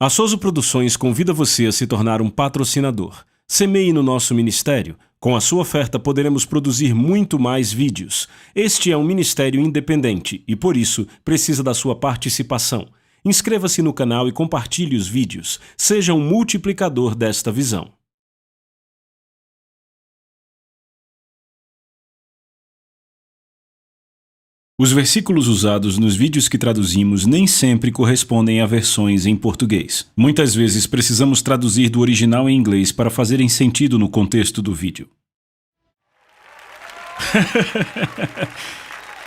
A Souza Produções convida você a se tornar um patrocinador. Semeie no nosso ministério. Com a sua oferta poderemos produzir muito mais vídeos. Este é um ministério independente e, por isso, precisa da sua participação. Inscreva-se no canal e compartilhe os vídeos. Seja um multiplicador desta visão. Os versículos usados nos vídeos que traduzimos nem sempre correspondem a versões em português. Muitas vezes precisamos traduzir do original em inglês para fazerem sentido no contexto do vídeo.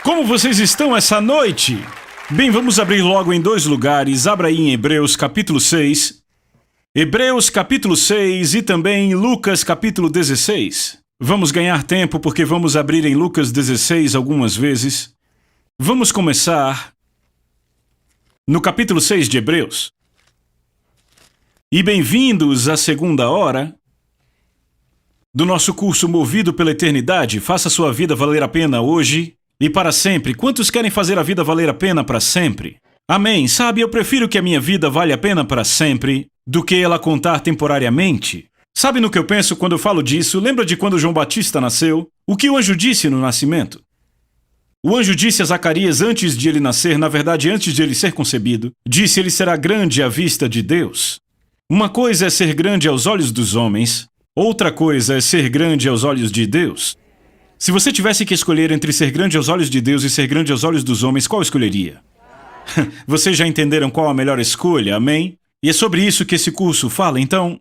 Como vocês estão essa noite? Bem, vamos abrir logo em dois lugares. Abra aí em Hebreus capítulo 6. Hebreus capítulo 6 e também Lucas capítulo 16. Vamos ganhar tempo porque vamos abrir em Lucas 16 algumas vezes. Vamos começar no capítulo 6 de Hebreus. E bem-vindos à segunda hora do nosso curso Movido pela Eternidade. Faça sua vida valer a pena hoje e para sempre. Quantos querem fazer a vida valer a pena para sempre? Amém. Sabe, eu prefiro que a minha vida valha a pena para sempre do que ela contar temporariamente. Sabe no que eu penso quando eu falo disso? Lembra de quando João Batista nasceu? O que o anjo disse no nascimento? O anjo disse a Zacarias antes de ele nascer, na verdade antes de ele ser concebido, disse: ele será grande à vista de Deus. Uma coisa é ser grande aos olhos dos homens, outra coisa é ser grande aos olhos de Deus. Se você tivesse que escolher entre ser grande aos olhos de Deus e ser grande aos olhos dos homens, qual escolheria? Vocês já entenderam qual a melhor escolha, amém? E é sobre isso que esse curso fala. Então,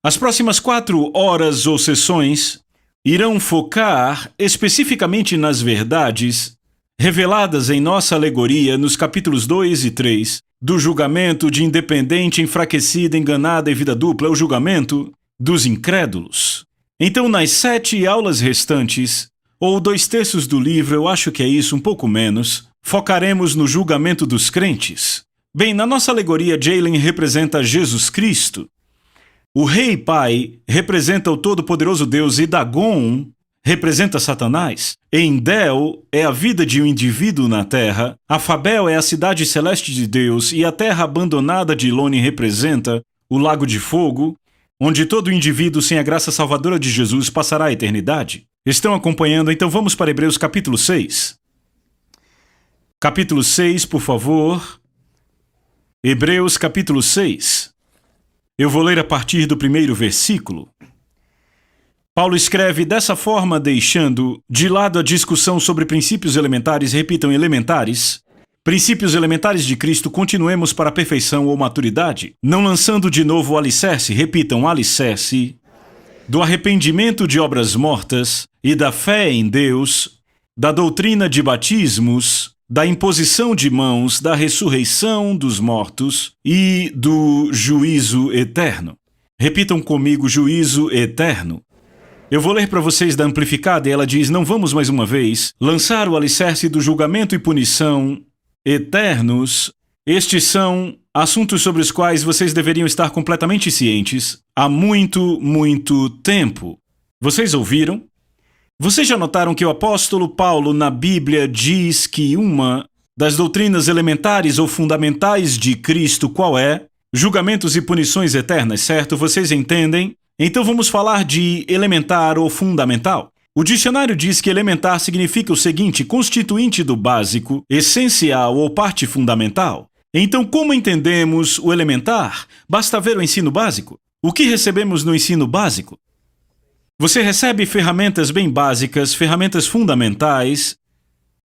as próximas 4 horas ou sessões irão focar especificamente nas verdades reveladas em nossa alegoria nos capítulos 2 e 3 do julgamento de independente, enfraquecida, enganada e vida dupla, o julgamento dos incrédulos. Então, nas 7 aulas restantes, ou 2/3 do livro, eu acho que é isso, um pouco menos, focaremos no julgamento dos crentes. Bem, na nossa alegoria, Jalen representa Jesus Cristo. O Rei Pai representa o Todo-Poderoso Deus e Dagon representa Satanás. Endel é a vida de um indivíduo na Terra. Afabel é a cidade celeste de Deus e a terra abandonada de Elone representa o Lago de Fogo, onde todo indivíduo sem a graça salvadora de Jesus passará a eternidade. Estão acompanhando? Então vamos para Hebreus capítulo 6. Capítulo 6, por favor. Hebreus capítulo 6. Eu vou ler a partir do primeiro versículo. Paulo escreve dessa forma, deixando de lado a discussão sobre princípios elementares, repitam, elementares. Princípios elementares de Cristo, continuemos para a perfeição ou maturidade, não lançando de novo o alicerce, repitam, alicerce, do arrependimento de obras mortas e da fé em Deus, da doutrina de batismos, da imposição de mãos, da ressurreição dos mortos e do juízo eterno. Repitam comigo, juízo eterno. Eu vou ler para vocês da Amplificada e ela diz: não vamos mais uma vez lançar o alicerce do julgamento e punição eternos. Estes são assuntos sobre os quais vocês deveriam estar completamente cientes há muito, muito tempo. Vocês ouviram? Vocês já notaram que o apóstolo Paulo na Bíblia diz que uma das doutrinas elementares ou fundamentais de Cristo qual é? Julgamentos e punições eternas, certo? Vocês entendem? Então vamos falar de elementar ou fundamental. O dicionário diz que elementar significa o seguinte: constituinte do básico, essencial ou parte fundamental. Então, como entendemos o elementar? Basta ver o ensino básico. O que recebemos no ensino básico? Você recebe ferramentas bem básicas, ferramentas fundamentais,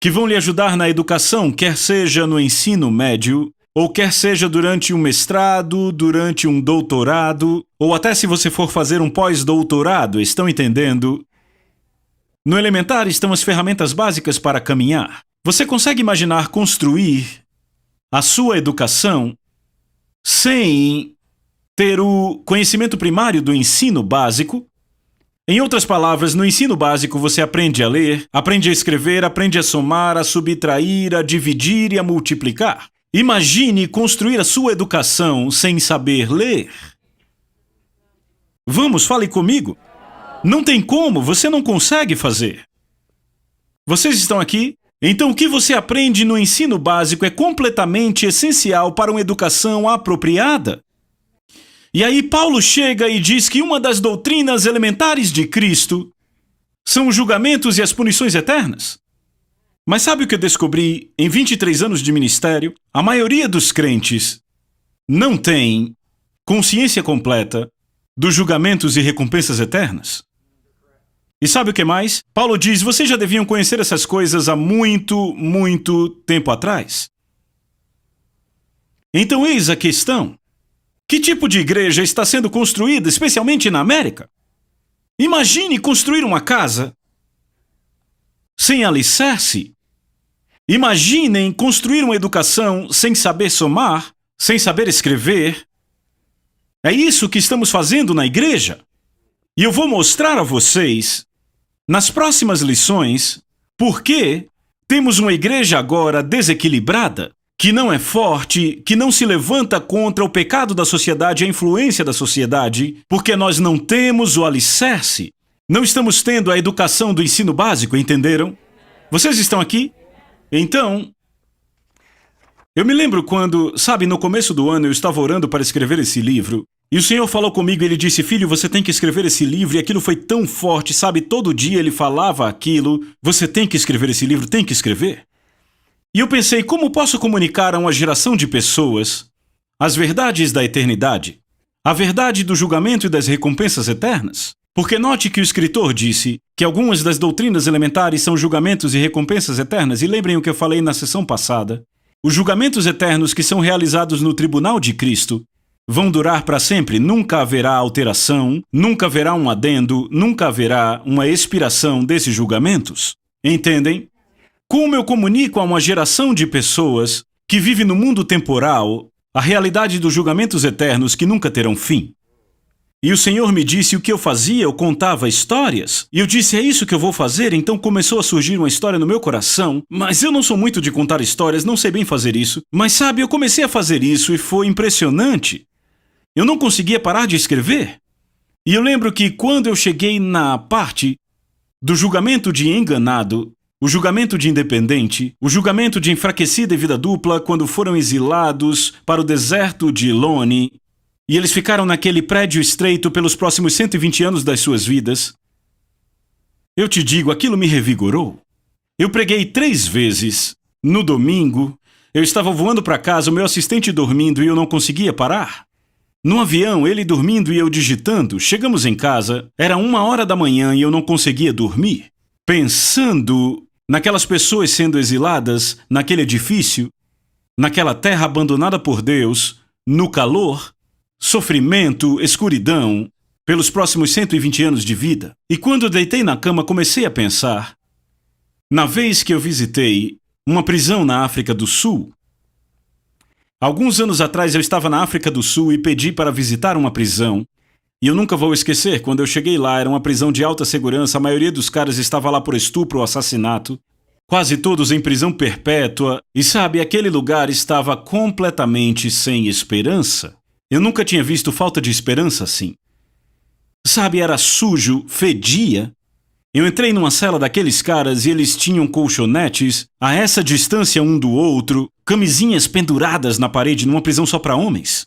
que vão lhe ajudar na educação, quer seja no ensino médio, ou quer seja durante um mestrado, durante um doutorado, ou até se você for fazer um pós-doutorado, estão entendendo? No elementar estão as ferramentas básicas para caminhar. Você consegue imaginar construir a sua educação sem ter o conhecimento primário do ensino básico? Em outras palavras, no ensino básico você aprende a ler, aprende a escrever, aprende a somar, a subtrair, a dividir e a multiplicar. Imagine construir a sua educação sem saber ler. Vamos, fale comigo. Não tem como, você não consegue fazer. Vocês estão aqui? Então o que você aprende no ensino básico é completamente essencial para uma educação apropriada. E aí Paulo chega e diz que uma das doutrinas elementares de Cristo são os julgamentos e as punições eternas. Mas sabe o que eu descobri em 23 anos de ministério? A maioria dos crentes não tem consciência completa dos julgamentos e recompensas eternas. E sabe o que mais? Paulo diz, vocês já deviam conhecer essas coisas há muito tempo atrás. Então eis a questão. Que tipo de igreja está sendo construída, especialmente na América? Imagine construir uma casa sem alicerce. Imaginem construir uma educação sem saber somar, sem saber escrever. É isso que estamos fazendo na igreja. E eu vou mostrar a vocês, nas próximas lições, por que temos uma igreja agora desequilibrada, que não é forte, que não se levanta contra o pecado da sociedade, a influência da sociedade, porque nós não temos o alicerce. Não estamos tendo a educação do ensino básico, entenderam? Vocês estão aqui? Então, eu me lembro quando, sabe, no começo do ano eu estava orando para escrever esse livro, e o Senhor falou comigo, ele disse, filho, você tem que escrever esse livro, e aquilo foi tão forte, sabe, todo dia ele falava aquilo, você tem que escrever esse livro, tem que escrever. E eu pensei, como posso comunicar a uma geração de pessoas as verdades da eternidade, a verdade do julgamento e das recompensas eternas? Porque note que o escritor disse que algumas das doutrinas elementares são julgamentos e recompensas eternas, e lembrem o que eu falei na sessão passada. Os julgamentos eternos que são realizados no tribunal de Cristo vão durar para sempre, nunca haverá alteração, nunca haverá um adendo, nunca haverá uma expiração desses julgamentos. Entendem? Como eu comunico a uma geração de pessoas que vive no mundo temporal a realidade dos julgamentos eternos que nunca terão fim? E o Senhor me disse o que eu fazia, eu contava histórias. E eu disse, é isso que eu vou fazer? Então começou a surgir uma história no meu coração. Mas eu não sou muito de contar histórias, não sei bem fazer isso. Mas sabe, eu comecei a fazer isso e foi impressionante. Eu não conseguia parar de escrever. E eu lembro que quando eu cheguei na parte do julgamento de enganado, o julgamento de independente, o julgamento de enfraquecida e vida dupla quando foram exilados para o deserto de Loni, e eles ficaram naquele prédio estreito pelos próximos 120 anos das suas vidas, eu te digo, aquilo me revigorou. Eu preguei 3 vezes. No domingo, eu estava voando para casa, o meu assistente dormindo e eu não conseguia parar. No avião, ele dormindo e eu digitando. Chegamos em casa, era 1h da manhã e eu não conseguia dormir. Pensando naquelas pessoas sendo exiladas, naquele edifício, naquela terra abandonada por Deus, no calor, sofrimento, escuridão, pelos próximos 120 anos de vida. E quando deitei na cama, comecei a pensar, na vez que eu visitei uma prisão na África do Sul. Alguns anos atrás eu estava na África do Sul e pedi para visitar uma prisão. E eu nunca vou esquecer, quando eu cheguei lá, era uma prisão de alta segurança, a maioria dos caras estava lá por estupro ou assassinato, quase todos em prisão perpétua, e sabe, aquele lugar estava completamente sem esperança. Eu nunca tinha visto falta de esperança assim. Sabe, era sujo, fedia. Eu entrei numa cela daqueles caras e eles tinham colchonetes a essa distância um do outro, camisinhas penduradas na parede numa prisão só para homens.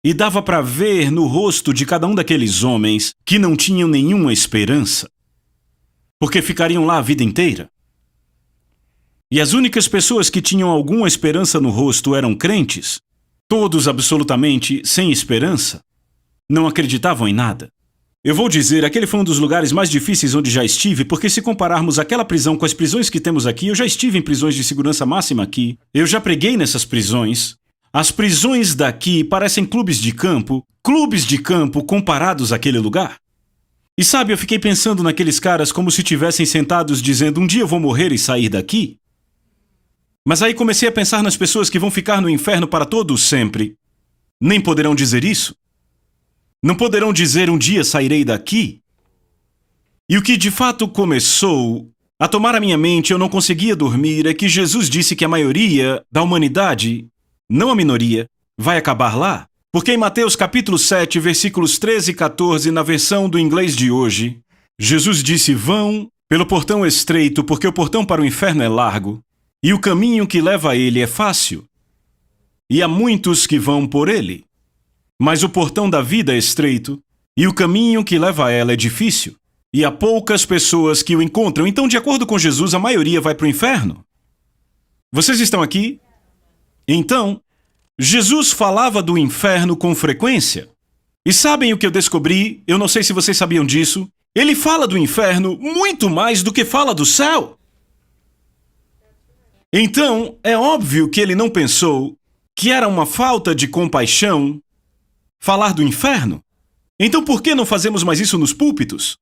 E dava para ver no rosto de cada um daqueles homens que não tinham nenhuma esperança, porque ficariam lá a vida inteira. E as únicas pessoas que tinham alguma esperança no rosto eram crentes. Todos absolutamente sem esperança, não acreditavam em nada. Eu vou dizer, aquele foi um dos lugares mais difíceis onde já estive, porque se compararmos aquela prisão com as prisões que temos aqui, eu já estive em prisões de segurança máxima aqui, eu já preguei nessas prisões. As prisões daqui parecem clubes de campo comparados àquele lugar. E sabe, eu fiquei pensando naqueles caras como se tivessem sentados dizendo, um dia eu vou morrer e sair daqui. Mas aí comecei a pensar nas pessoas que vão ficar no inferno para todos sempre. Nem poderão dizer isso. Não poderão dizer um dia sairei daqui. E o que de fato começou a tomar a minha mente, eu não conseguia dormir, é que Jesus disse que a maioria da humanidade, não a minoria, vai acabar lá. Porque em Mateus capítulo 7, versículos 13 e 14, na versão do inglês de hoje, Jesus disse, vão pelo portão estreito, porque o portão para o inferno é largo. E o caminho que leva a ele é fácil, e há muitos que vão por ele. Mas o portão da vida é estreito, e o caminho que leva a ela é difícil, e há poucas pessoas que o encontram. Então, de acordo com Jesus, a maioria vai para o inferno. Vocês estão aqui? Então, Jesus falava do inferno com frequência. E sabem o que eu descobri? Eu não sei se vocês sabiam disso. Ele fala do inferno muito mais do que fala do céu. Então, é óbvio que ele não pensou que era uma falta de compaixão falar do inferno. Então, por que não fazemos mais isso nos púlpitos?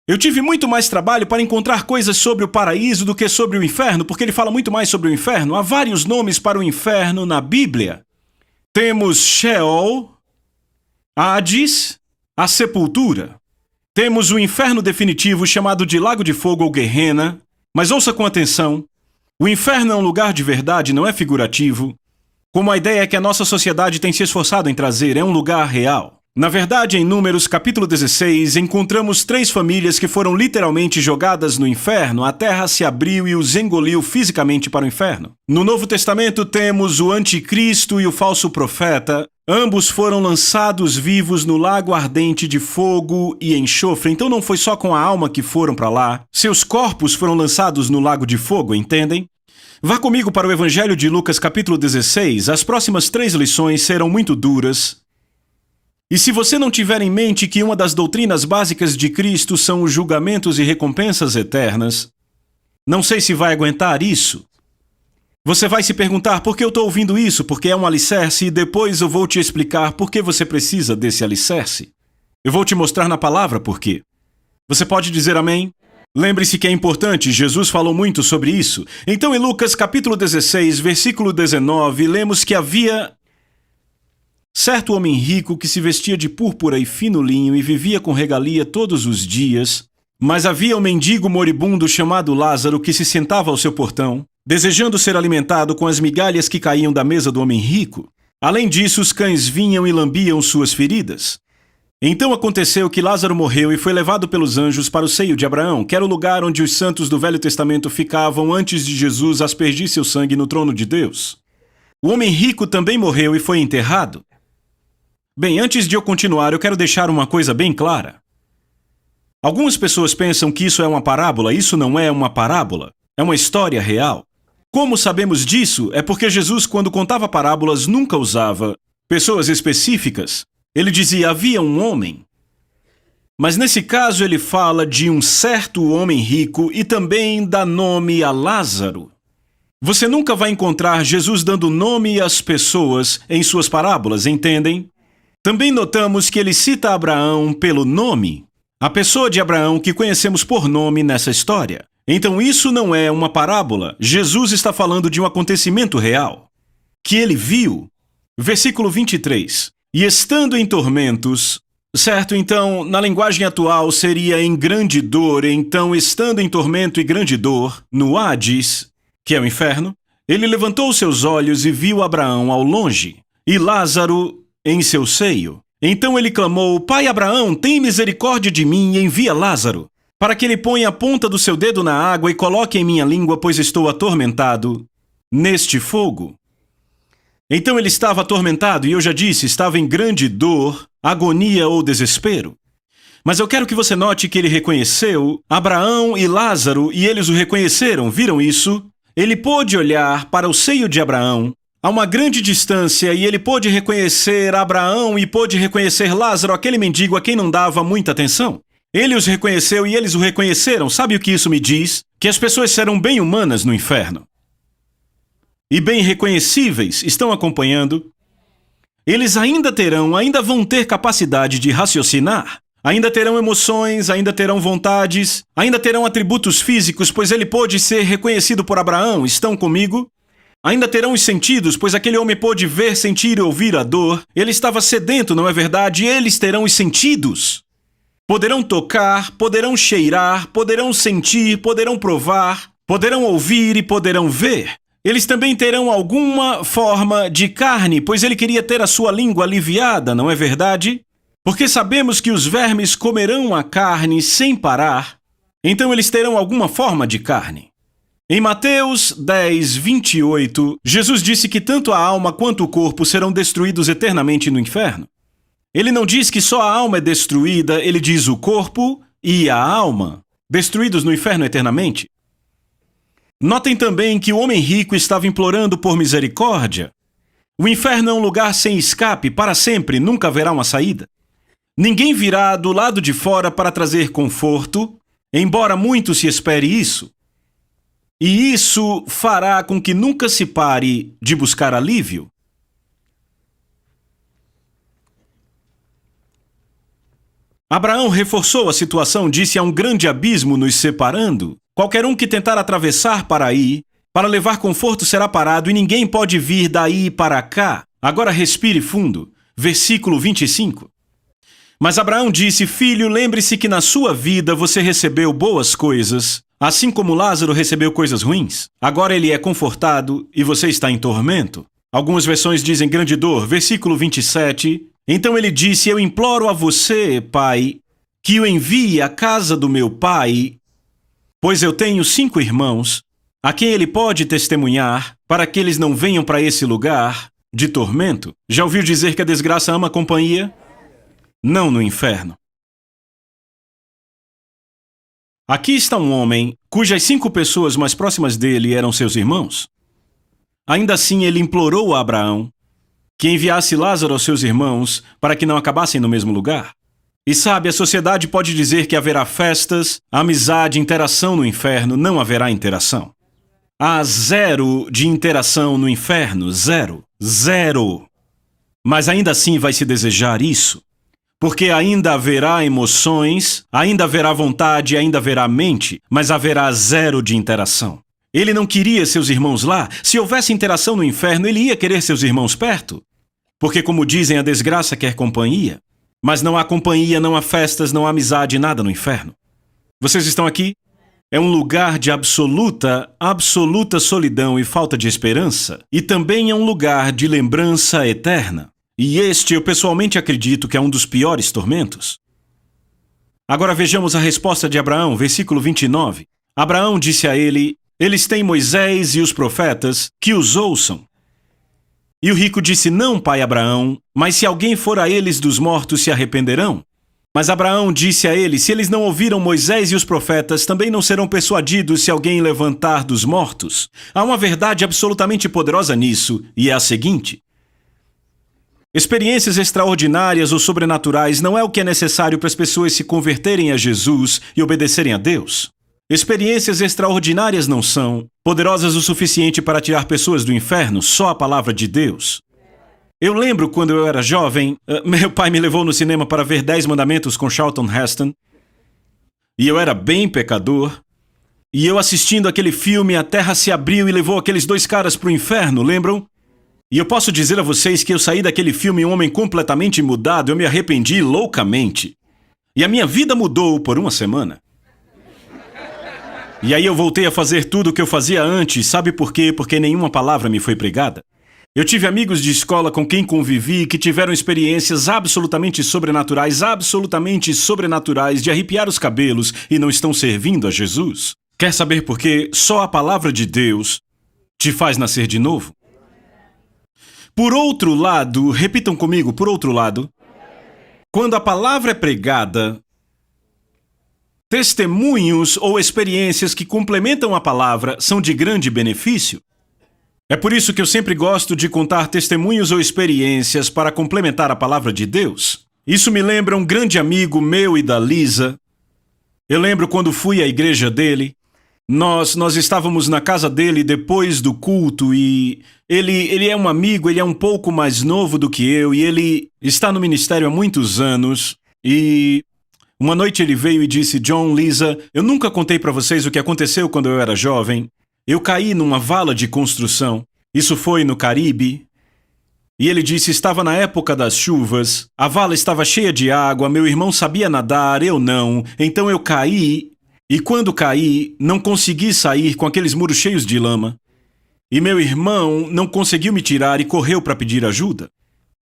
Eu tive muito mais trabalho para encontrar coisas sobre o paraíso do que sobre o inferno, porque ele fala muito mais sobre o inferno. Há vários nomes para o inferno na Bíblia. Temos Sheol, Hades, a sepultura. Temos o inferno definitivo chamado de Lago de Fogo ou Guerrena. Mas ouça com atenção. O inferno é um lugar de verdade, não é figurativo. Como a ideia que a nossa sociedade tem se esforçado em trazer, é um lugar real. Na verdade, em Números capítulo 16, encontramos 3 famílias que foram literalmente jogadas no inferno. A terra se abriu e os engoliu fisicamente para o inferno. No Novo Testamento temos o anticristo e o falso profeta. Ambos foram lançados vivos no lago ardente de fogo e enxofre. Então não foi só com a alma que foram para lá. Seus corpos foram lançados no lago de fogo, entendem? Vá comigo para o Evangelho de Lucas capítulo 16. As próximas 3 lições serão muito duras. E se você não tiver em mente que uma das doutrinas básicas de Cristo são os julgamentos e recompensas eternas, não sei se vai aguentar isso. Você vai se perguntar por que eu estou ouvindo isso, porque é um alicerce, e depois eu vou te explicar por que você precisa desse alicerce. Eu vou te mostrar na palavra por quê. Você pode dizer amém? Lembre-se que é importante, Jesus falou muito sobre isso. Então, em Lucas capítulo 16, versículo 19, lemos que havia certo homem rico que se vestia de púrpura e fino linho e vivia com regalia todos os dias, mas havia um mendigo moribundo chamado Lázaro que se sentava ao seu portão, desejando ser alimentado com as migalhas que caíam da mesa do homem rico. Além disso, os cães vinham e lambiam suas feridas. Então aconteceu que Lázaro morreu e foi levado pelos anjos para o seio de Abraão, que era o lugar onde os santos do Velho Testamento ficavam antes de Jesus aspergir seu sangue no trono de Deus. O homem rico também morreu e foi enterrado. Bem, antes de eu continuar, eu quero deixar uma coisa bem clara. Algumas pessoas pensam que isso é uma parábola. Isso não é uma parábola. É uma história real. Como sabemos disso? É porque Jesus, quando contava parábolas, nunca usava pessoas específicas. Ele dizia, havia um homem. Mas nesse caso ele fala de um certo homem rico e também dá nome a Lázaro. Você nunca vai encontrar Jesus dando nome às pessoas em suas parábolas, entendem? Também notamos que ele cita Abraão pelo nome, a pessoa de Abraão que conhecemos por nome nessa história. Então isso não é uma parábola. Jesus está falando de um acontecimento real, que ele viu. Versículo 23. E estando em tormentos, certo? Então, na linguagem atual seria em grande dor. Então, estando em tormento e grande dor, no Hades, que é o inferno, ele levantou seus olhos e viu Abraão ao longe, e Lázaro em seu seio. Então ele clamou, Pai Abraão, tem misericórdia de mim e envia Lázaro, para que ele ponha a ponta do seu dedo na água e coloque em minha língua, pois estou atormentado neste fogo. Então ele estava atormentado, e eu já disse, estava em grande dor, agonia ou desespero. Mas eu quero que você note que ele reconheceu Abraão e Lázaro, e eles o reconheceram, viram isso? Ele pôde olhar para o seio de Abraão, a uma grande distância, e ele pôde reconhecer Abraão e pôde reconhecer Lázaro, aquele mendigo a quem não dava muita atenção. Ele os reconheceu e eles o reconheceram. Sabe o que isso me diz? Que as pessoas serão bem humanas no inferno. E bem reconhecíveis. Estão acompanhando? Eles ainda vão ter capacidade de raciocinar. Ainda terão emoções, ainda terão vontades, ainda terão atributos físicos, pois ele pôde ser reconhecido por Abraão. Estão comigo? Ainda terão os sentidos, pois aquele homem pôde ver, sentir e ouvir a dor. Ele estava sedento, não é verdade? Eles terão os sentidos. Poderão tocar, poderão cheirar, poderão sentir, poderão provar, poderão ouvir e poderão ver. Eles também terão alguma forma de carne, pois ele queria ter a sua língua aliviada, não é verdade? Porque sabemos que os vermes comerão a carne sem parar, então eles terão alguma forma de carne. Em Mateus 10, 28, Jesus disse que tanto a alma quanto o corpo serão destruídos eternamente no inferno. Ele não diz que só a alma é destruída, ele diz o corpo e a alma, destruídos no inferno eternamente. Notem também que o homem rico estava implorando por misericórdia. O inferno é um lugar sem escape, para sempre, nunca haverá uma saída. Ninguém virá do lado de fora para trazer conforto, embora muito se espere isso. E isso fará com que nunca se pare de buscar alívio. Abraão reforçou a situação, disse: há um grande abismo nos separando. Qualquer um que tentar atravessar para aí, para levar conforto, será parado e ninguém pode vir daí para cá. Agora respire fundo. Versículo 25. Mas Abraão disse: filho, lembre-se que na sua vida você recebeu boas coisas, assim como Lázaro recebeu coisas ruins. Agora ele é confortado e você está em tormento. Algumas versões dizem grande dor. Versículo 27. Então ele disse: eu imploro a você, pai, que o envie à casa do meu pai, pois eu tenho 5 irmãos, a quem ele pode testemunhar, para que eles não venham para esse lugar de tormento. Já ouviu dizer que a desgraça ama a companhia? Não no inferno. Aqui está um homem cujas 5 pessoas mais próximas dele eram seus irmãos. Ainda assim, ele implorou a Abraão que enviasse Lázaro aos seus irmãos para que não acabassem no mesmo lugar. E sabe, a sociedade pode dizer que haverá festas, amizade, interação no inferno. Não haverá interação. Há 0 de interação no inferno. 0. 0. Mas ainda assim vai se desejar isso. Porque ainda haverá emoções, ainda haverá vontade, ainda haverá mente, mas haverá 0 de interação. Ele não queria seus irmãos lá. Se houvesse interação no inferno, ele ia querer seus irmãos perto. Porque, como dizem, a desgraça quer companhia. Mas não há companhia, não há festas, não há amizade, nada no inferno. Vocês estão aqui? É um lugar de absoluta solidão e falta de esperança. E também é um lugar de lembrança eterna. E este eu pessoalmente acredito que é um dos piores tormentos. Agora vejamos a resposta de Abraão, versículo 29. Abraão disse a ele: eles têm Moisés e os profetas, que os ouçam. E o rico disse: não, pai Abraão, mas se alguém for a eles dos mortos, se arrependerão. Mas Abraão disse a ele: se eles não ouviram Moisés e os profetas, também não serão persuadidos se alguém levantar dos mortos. Há uma verdade absolutamente poderosa nisso, e é a seguinte: experiências extraordinárias ou sobrenaturais não é o que é necessário para as pessoas se converterem a Jesus e obedecerem a Deus. Experiências extraordinárias não são poderosas o suficiente para tirar pessoas do inferno, só a palavra de Deus. Eu lembro quando eu era jovem, meu pai me levou no cinema para ver 10 Mandamentos com Charlton Heston, e eu era bem pecador, e eu assistindo aquele filme, a terra se abriu e levou aqueles 2 caras para o inferno, lembram? E eu posso dizer a vocês que eu saí daquele filme um homem completamente mudado, eu me arrependi loucamente. E a minha vida mudou por uma semana. E aí eu voltei a fazer tudo o que eu fazia antes, sabe por quê? Porque nenhuma palavra me foi pregada. Eu tive amigos de escola com quem convivi que tiveram experiências absolutamente sobrenaturais de arrepiar os cabelos e não estão servindo a Jesus. Quer saber por quê? Só a palavra de Deus te faz nascer de novo. Por outro lado, repitam comigo, por outro lado, quando a palavra é pregada, testemunhos ou experiências que complementam a palavra são de grande benefício. É por isso que eu sempre gosto de contar testemunhos ou experiências para complementar a palavra de Deus. Isso me lembra um grande amigo meu e da Lisa. Eu lembro quando fui à igreja dele. Nós estávamos na casa dele depois do culto e ele é um amigo, ele é um pouco mais novo do que eu e ele está no ministério há muitos anos. E uma noite ele veio e disse: John, Lisa, eu nunca contei para vocês o que aconteceu quando eu era jovem. Eu caí numa vala de construção. Isso foi no Caribe. E ele disse: estava na época das chuvas, a vala estava cheia de água, meu irmão sabia nadar, eu não. Então eu caí. E quando caí, não consegui sair com aqueles muros cheios de lama. E meu irmão não conseguiu me tirar e correu para pedir ajuda.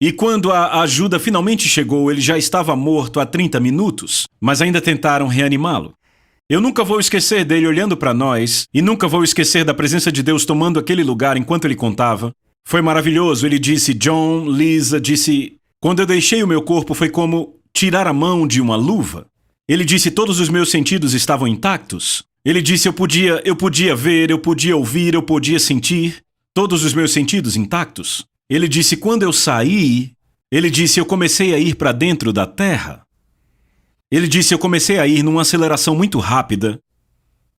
E quando a ajuda finalmente chegou, ele já estava morto há 30 minutos, mas ainda tentaram reanimá-lo. Eu nunca vou esquecer dele olhando para nós, e nunca vou esquecer da presença de Deus tomando aquele lugar enquanto ele contava. Foi maravilhoso. Ele disse, John, Lisa, disse, quando eu deixei o meu corpo foi como tirar a mão de uma luva. Ele disse, todos os meus sentidos estavam intactos. Ele disse, eu podia ver, eu podia ouvir, eu podia sentir, todos os meus sentidos intactos. Ele disse, quando eu saí, ele disse, eu comecei a ir para dentro da terra. Ele disse, eu comecei a ir numa aceleração muito rápida.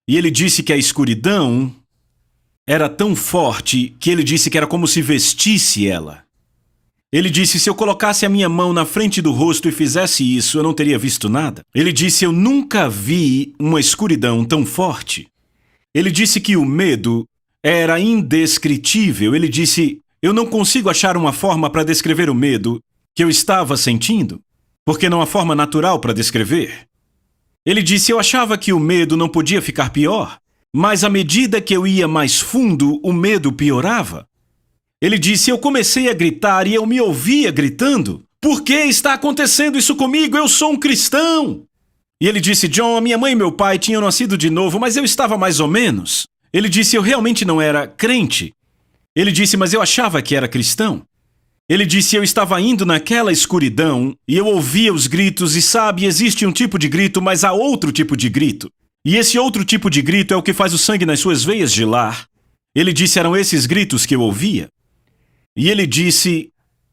E ele disse que a escuridão era tão forte que ele disse que era como se vestisse ela. Ele disse, se eu colocasse a minha mão na frente do rosto e fizesse isso, eu não teria visto nada. Ele disse, eu nunca vi uma escuridão tão forte. Ele disse que o medo era indescritível. Ele disse, eu não consigo achar uma forma para descrever o medo que eu estava sentindo, porque não há forma natural para descrever. Ele disse, eu achava que o medo não podia ficar pior, mas à medida que eu ia mais fundo, o medo piorava. Ele disse, eu comecei a gritar e eu me ouvia gritando. Por que está acontecendo isso comigo? Eu sou um cristão! E ele disse, John, a minha mãe e meu pai tinham nascido de novo, mas eu estava mais ou menos. Ele disse, eu realmente não era crente. Ele disse, mas eu achava que era cristão. Ele disse, eu estava indo naquela escuridão e eu ouvia os gritos e sabe, existe um tipo de grito, mas há outro tipo de grito. E esse outro tipo de grito é o que faz o sangue nas suas veias gelar. Ele disse, eram esses gritos que eu ouvia. E ele disse,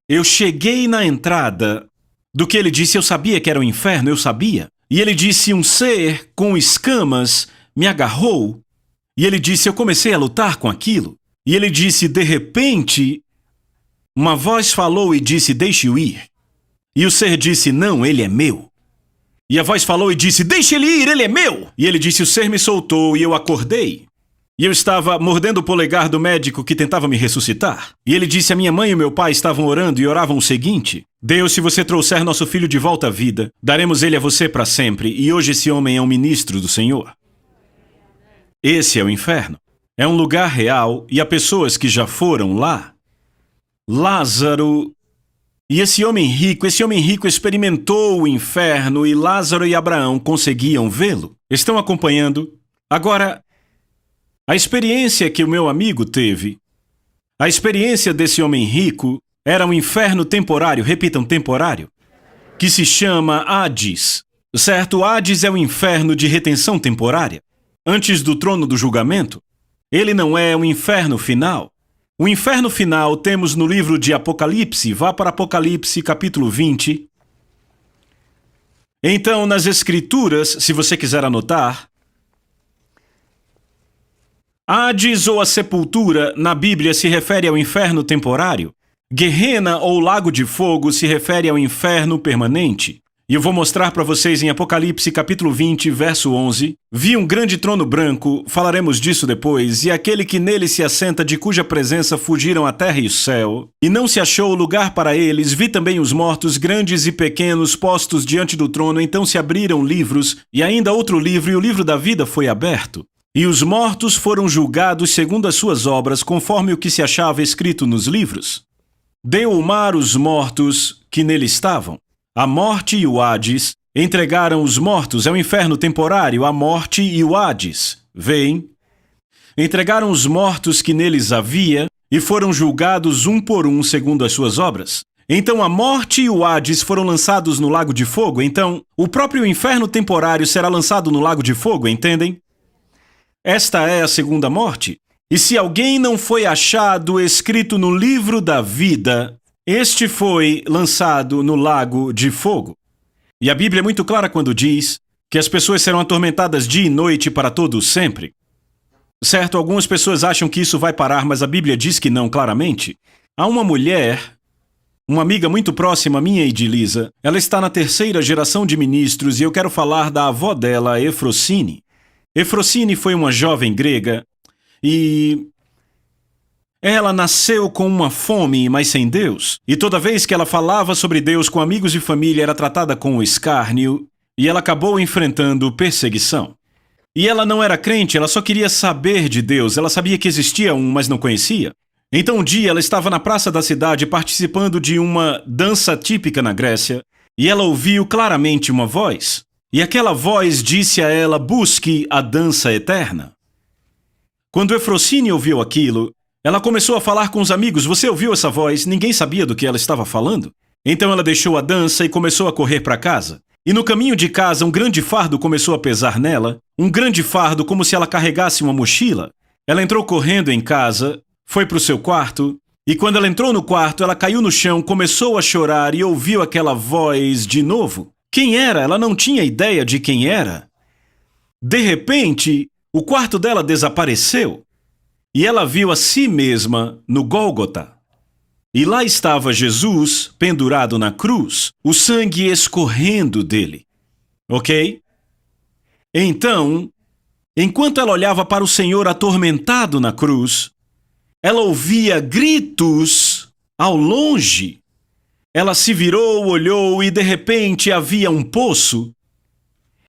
eu cheguei na entrada do que ele disse, eu sabia que era o inferno, eu sabia. E ele disse, um ser com escamas me agarrou. E ele disse, eu comecei a lutar com aquilo. E ele disse, de repente, uma voz falou e disse, deixe-o ir. E o ser disse, não, ele é meu. E a voz falou e disse, deixe ele ir, ele é meu. E ele disse, o ser me soltou e eu acordei. E eu estava mordendo o polegar do médico que tentava me ressuscitar. E ele disse, a minha mãe e o meu pai estavam orando e oravam o seguinte, Deus, se você trouxer nosso filho de volta à vida, daremos ele a você para sempre. E hoje esse homem é um ministro do Senhor. Esse é o inferno. É um lugar real e há pessoas que já foram lá. Lázaro e esse homem rico experimentou o inferno e Lázaro e Abraão conseguiam vê-lo. Estão acompanhando? Agora, a experiência que o meu amigo teve, a experiência desse homem rico era um inferno temporário, repitam, temporário, que se chama Hades. Certo? Hades é o inferno de retenção temporária. Antes do trono do julgamento, ele não é um inferno final. O inferno final temos no livro de Apocalipse. Vá para Apocalipse, capítulo 20. Então, nas Escrituras, se você quiser anotar, Hades ou a sepultura, na Bíblia, se refere ao inferno temporário. Guerrena ou lago de fogo se refere ao inferno permanente. E eu vou mostrar para vocês em Apocalipse capítulo 20, verso 11. Vi um grande trono branco, falaremos disso depois, e aquele que nele se assenta, de cuja presença fugiram a terra e o céu, e não se achou lugar para eles. Vi também os mortos, grandes e pequenos, postos diante do trono, então se abriram livros, e ainda outro livro, e o livro da vida foi aberto. E os mortos foram julgados segundo as suas obras, conforme o que se achava escrito nos livros. Deu o mar os mortos que nele estavam. A morte e o Hades entregaram os mortos, é o inferno temporário, a morte e o Hades. Veem? Entregaram os mortos que neles havia e foram julgados um por um segundo as suas obras. Então a morte e o Hades foram lançados no lago de fogo. Então o próprio inferno temporário será lançado no lago de fogo, entendem? Esta é a segunda morte. E se alguém não foi achado escrito no livro da vida, este foi lançado no lago de fogo. E a Bíblia é muito clara quando diz que as pessoas serão atormentadas dia e noite para todo sempre. Certo, algumas pessoas acham que isso vai parar, mas a Bíblia diz que não, claramente. Há uma mulher, uma amiga muito próxima minha e de Lisa, ela está na terceira geração de ministros e eu quero falar da avó dela, Efrosine. Efrosine foi uma jovem grega e ela nasceu com uma fome, mas sem Deus. E toda vez que ela falava sobre Deus com amigos e família, era tratada com escárnio e ela acabou enfrentando perseguição. E ela não era crente, ela só queria saber de Deus. Ela sabia que existia um, mas não conhecia. Então um dia ela estava na praça da cidade participando de uma dança típica na Grécia e ela ouviu claramente uma voz. E aquela voz disse a ela: busque a dança eterna. Quando Efrosine ouviu aquilo, ela começou a falar com os amigos. Você ouviu essa voz? Ninguém sabia do que ela estava falando. Então ela deixou a dança e começou a correr para casa. E no caminho de casa, um grande fardo começou a pesar nela, um grande fardo como se ela carregasse uma mochila. Ela entrou correndo em casa, foi para o seu quarto, e quando ela entrou no quarto, ela caiu no chão, começou a chorar e ouviu aquela voz de novo. Quem era? Ela não tinha ideia de quem era. De repente, o quarto dela desapareceu e ela viu a si mesma no Gólgota. E lá estava Jesus pendurado na cruz, o sangue escorrendo dele. Ok? Então, enquanto ela olhava para o Senhor atormentado na cruz, ela ouvia gritos ao longe. Ela se virou, olhou e de repente havia um poço.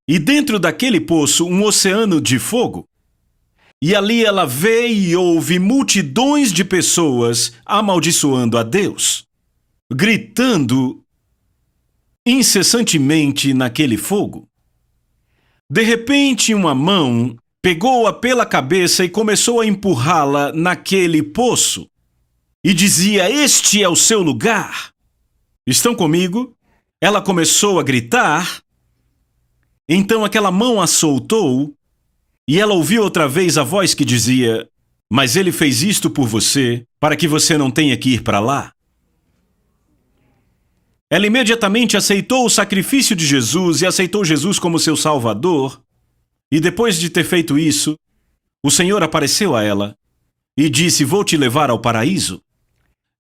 E dentro daquele poço, um oceano de fogo. E ali ela vê e ouve multidões de pessoas amaldiçoando a Deus, gritando incessantemente naquele fogo. De repente, uma mão pegou-a pela cabeça e começou a empurrá-la naquele poço. E dizia: este é o seu lugar. Estão comigo? Ela começou a gritar. Então aquela mão a soltou e ela ouviu outra vez a voz que dizia: mas ele fez isto por você, para que você não tenha que ir para lá. Ela imediatamente aceitou o sacrifício de Jesus e aceitou Jesus como seu Salvador. E depois de ter feito isso, o Senhor apareceu a ela e disse: vou te levar ao paraíso.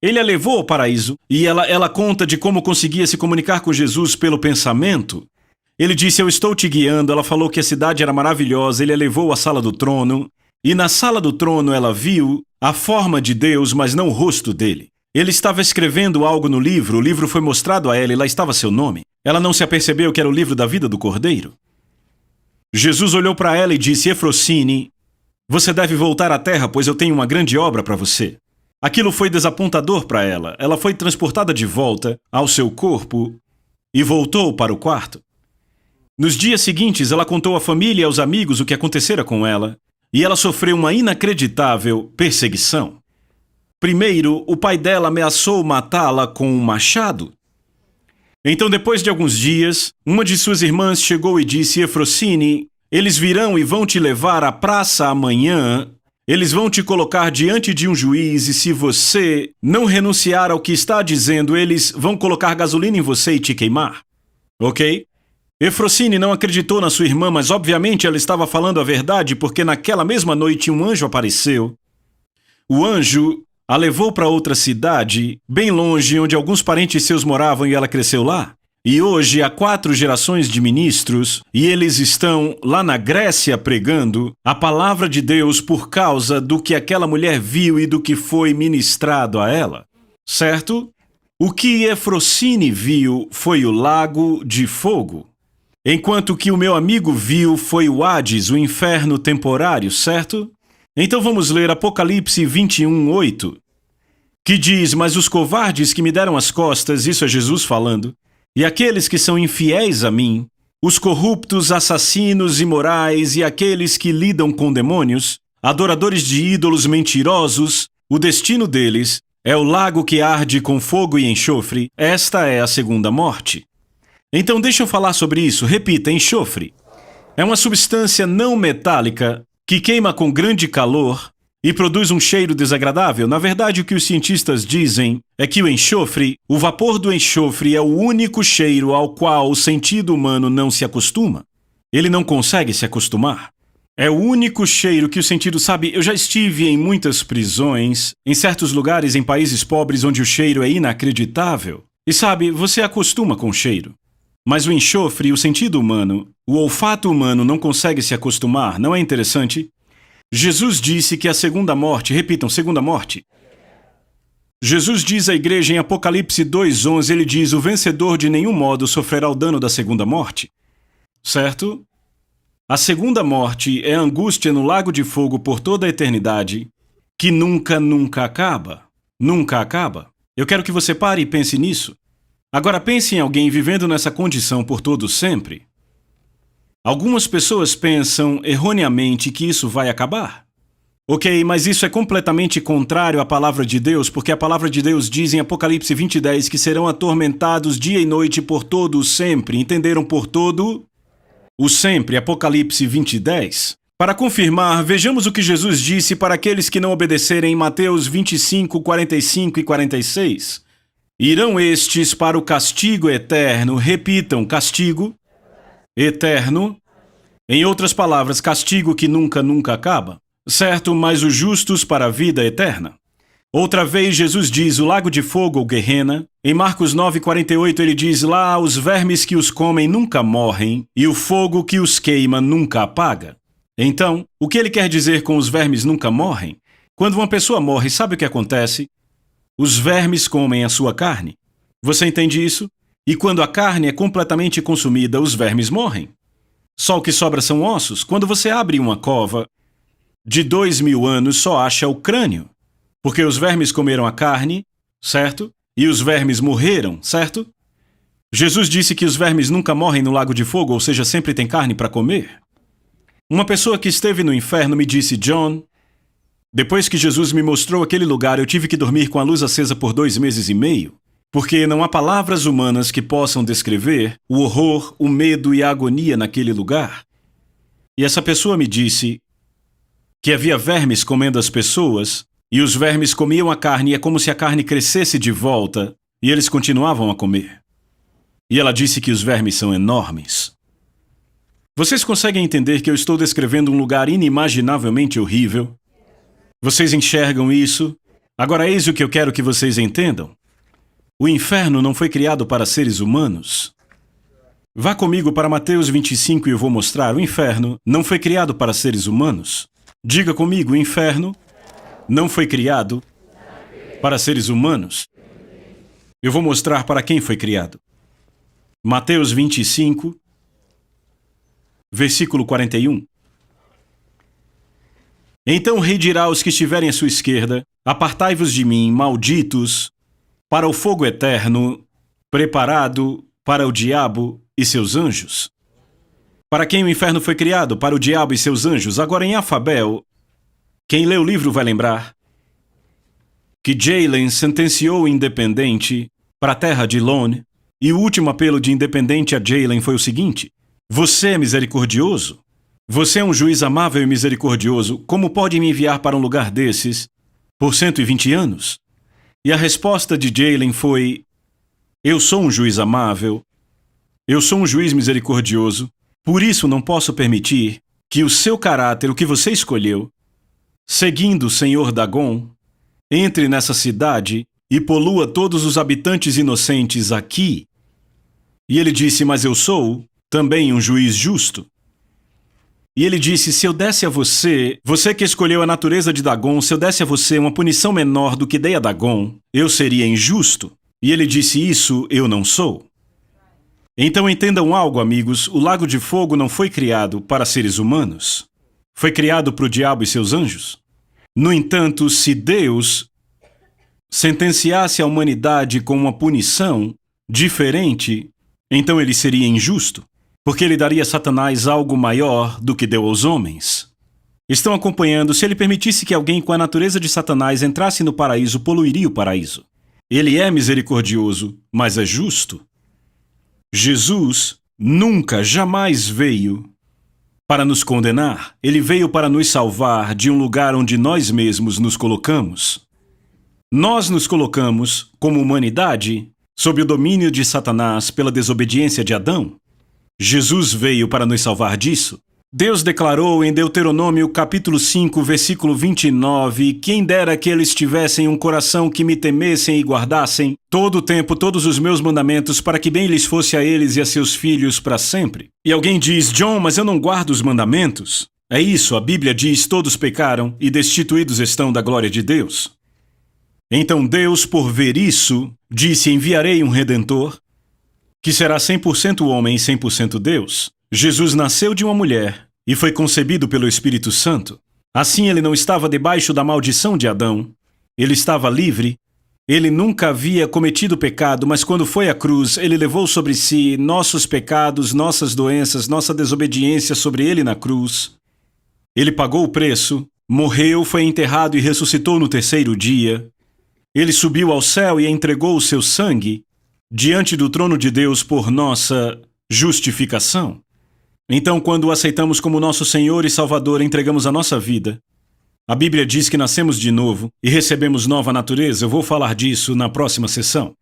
Ele a levou ao paraíso e ela conta de como conseguia se comunicar com Jesus pelo pensamento. Ele disse: eu estou te guiando. Ela falou que a cidade era maravilhosa. Ele a levou à sala do trono. E na sala do trono ela viu a forma de Deus, mas não o rosto dele. Ele estava escrevendo algo no livro. O livro foi mostrado a ela e lá estava seu nome. Ela não se apercebeu que era o livro da vida do Cordeiro. Jesus olhou para ela e disse: Efrosine, você deve voltar à terra, pois eu tenho uma grande obra para você. Aquilo foi desapontador para ela. Ela foi transportada de volta ao seu corpo e voltou para o quarto. Nos dias seguintes, ela contou à família e aos amigos o que acontecera com ela, e ela sofreu uma inacreditável perseguição. Primeiro, o pai dela ameaçou matá-la com um machado. Então, depois de alguns dias, uma de suas irmãs chegou e disse: Efrosine, eles virão e vão te levar à praça amanhã. Eles vão te colocar diante de um juiz e se você não renunciar ao que está dizendo, eles vão colocar gasolina em você e te queimar. Ok? Efrosine não acreditou na sua irmã, mas obviamente ela estava falando a verdade, porque naquela mesma noite um anjo apareceu. O anjo a levou para outra cidade, bem longe, onde alguns parentes seus moravam e ela cresceu lá. E hoje há 4 gerações de ministros e eles estão lá na Grécia pregando a palavra de Deus por causa do que aquela mulher viu e do que foi ministrado a ela. Certo? O que Efrosine viu foi o lago de fogo, enquanto que o meu amigo viu foi o Hades, o inferno temporário, certo? Então vamos ler Apocalipse 21:8, que diz: mas os covardes que me deram as costas, isso é Jesus falando, e aqueles que são infiéis a mim, os corruptos, assassinos, imorais e aqueles que lidam com demônios, adoradores de ídolos mentirosos, o destino deles é o lago que arde com fogo e enxofre. Esta é a segunda morte. Então deixa eu falar sobre isso. Repita: enxofre. É uma substância não metálica que queima com grande calor e produz um cheiro desagradável. Na verdade, o que os cientistas dizem é que o enxofre, o vapor do enxofre, é o único cheiro ao qual o sentido humano não se acostuma. Ele não consegue se acostumar. É o único cheiro que o sentido sabe. Eu já estive em muitas prisões, em certos lugares em países pobres onde o cheiro é inacreditável. E sabe, você acostuma com o cheiro. Mas o enxofre, o sentido humano, o olfato humano não consegue se acostumar. Não é interessante? Jesus disse que a segunda morte, repitam, segunda morte. Jesus diz à igreja em Apocalipse 2:11, ele diz: o vencedor de nenhum modo sofrerá o dano da segunda morte. Certo? A segunda morte é a angústia no lago de fogo por toda a eternidade, que nunca, nunca acaba. Nunca acaba. Eu quero que você pare e pense nisso. Agora pense em alguém vivendo nessa condição por todo sempre. Algumas pessoas pensam erroneamente que isso vai acabar. Ok, mas isso é completamente contrário à palavra de Deus, porque a palavra de Deus diz em Apocalipse 20:10 que serão atormentados dia e noite por todo o sempre. Entenderam? Por todo o sempre. Apocalipse 20:10. Para confirmar, vejamos o que Jesus disse para aqueles que não obedecerem em Mateus 25, 45 e 46. Irão estes para o castigo eterno. Repitam, castigo eterno. Em outras palavras, castigo que nunca acaba. Certo, mas os justos para a vida eterna. Outra vez Jesus diz o lago de fogo ou Guerrena. Em Marcos 9:48 ele diz lá os vermes que os comem nunca morrem e o fogo que os queima nunca apaga. Então, o que ele quer dizer com os vermes nunca morrem? Quando uma pessoa morre, sabe o que acontece? Os vermes comem a sua carne. Você entende isso? E quando a carne é completamente consumida, os vermes morrem. Só o que sobra são ossos. Quando você abre uma cova de 2000 anos, só acha o crânio. Porque os vermes comeram a carne, certo? E os vermes morreram, certo? Jesus disse que os vermes nunca morrem no lago de fogo, ou seja, sempre tem carne para comer. Uma pessoa que esteve no inferno me disse, John, depois que Jesus me mostrou aquele lugar, eu tive que dormir com a luz acesa por 2 meses e meio, porque não há palavras humanas que possam descrever o horror, o medo e a agonia naquele lugar. E essa pessoa me disse que havia vermes comendo as pessoas, e os vermes comiam a carne, e é como se a carne crescesse de volta, e eles continuavam a comer. E ela disse que os vermes são enormes. Vocês conseguem entender que eu estou descrevendo um lugar inimaginavelmente horrível? Vocês enxergam isso? Agora eis o que eu quero que vocês entendam. O inferno não foi criado para seres humanos. Vá comigo para Mateus 25 e eu vou mostrar. O inferno não foi criado para seres humanos. Diga comigo, o inferno não foi criado para seres humanos. Eu vou mostrar para quem foi criado. Mateus 25, versículo 41. Então o rei dirá aos que estiverem à sua esquerda, apartai-vos de mim, malditos, para o fogo eterno, preparado para o diabo e seus anjos. Para quem o inferno foi criado? Para o diabo e seus anjos. Agora em Afabel, quem lê o livro vai lembrar que Jalen sentenciou o independente para a terra de Lone, e o último apelo de independente a Jalen foi o seguinte: você é misericordioso? Você é um juiz amável e misericordioso. Como pode me enviar para um lugar desses por 120 anos? E a resposta de Jalen foi: eu sou um juiz amável, eu sou um juiz misericordioso, por isso não posso permitir que o seu caráter, o que você escolheu, seguindo o Senhor Dagon, entre nessa cidade e polua todos os habitantes inocentes aqui. E ele disse, mas eu sou também um juiz justo. E ele disse, se eu desse a você, você que escolheu a natureza de Dagon, se eu desse a você uma punição menor do que dei a Dagon, eu seria injusto. E ele disse, isso eu não sou. Então entendam algo, amigos, o lago de fogo não foi criado para seres humanos. Foi criado para o diabo e seus anjos. No entanto, se Deus sentenciasse a humanidade com uma punição diferente, então ele seria injusto, porque ele daria a Satanás algo maior do que deu aos homens. Estão acompanhando? Se ele permitisse que alguém com a natureza de Satanás entrasse no paraíso, poluiria o paraíso. Ele é misericordioso, mas é justo. Jesus nunca, jamais veio para nos condenar. Ele veio para nos salvar de um lugar onde nós mesmos nos colocamos. Nós nos colocamos, como humanidade, sob o domínio de Satanás pela desobediência de Adão. Jesus veio para nos salvar disso. Deus declarou em Deuteronômio capítulo 5, versículo 29, quem dera que eles tivessem um coração que me temessem e guardassem todo o tempo todos os meus mandamentos, para que bem lhes fosse a eles e a seus filhos para sempre. E alguém diz, John, mas eu não guardo os mandamentos. É isso, a Bíblia diz, todos pecaram e destituídos estão da glória de Deus. Então Deus, por ver isso, disse, enviarei um Redentor, que será 100% homem e 100% Deus. Jesus nasceu de uma mulher e foi concebido pelo Espírito Santo. Assim ele não estava debaixo da maldição de Adão. Ele estava livre Ele nunca havia cometido pecado, mas quando foi à cruz, ele levou sobre si nossos pecados, nossas doenças, nossa desobediência sobre ele na cruz. Ele pagou o preço, morreu, foi enterrado e ressuscitou no terceiro dia. Ele subiu ao céu e entregou o seu sangue diante do trono de Deus por nossa justificação. Então, quando o aceitamos como nosso Senhor e Salvador, entregamos a nossa vida. A Bíblia diz que nascemos de novo e recebemos nova natureza. Eu vou falar disso na próxima sessão.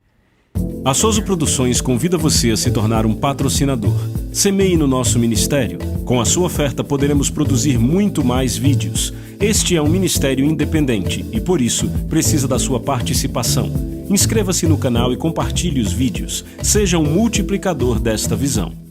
A Soso Produções convida você a se tornar um patrocinador. Semeie no nosso ministério. Com a sua oferta poderemos produzir muito mais vídeos. Este é um ministério independente e, por isso, precisa da sua participação. Inscreva-se no canal e compartilhe os vídeos. Seja um multiplicador desta visão.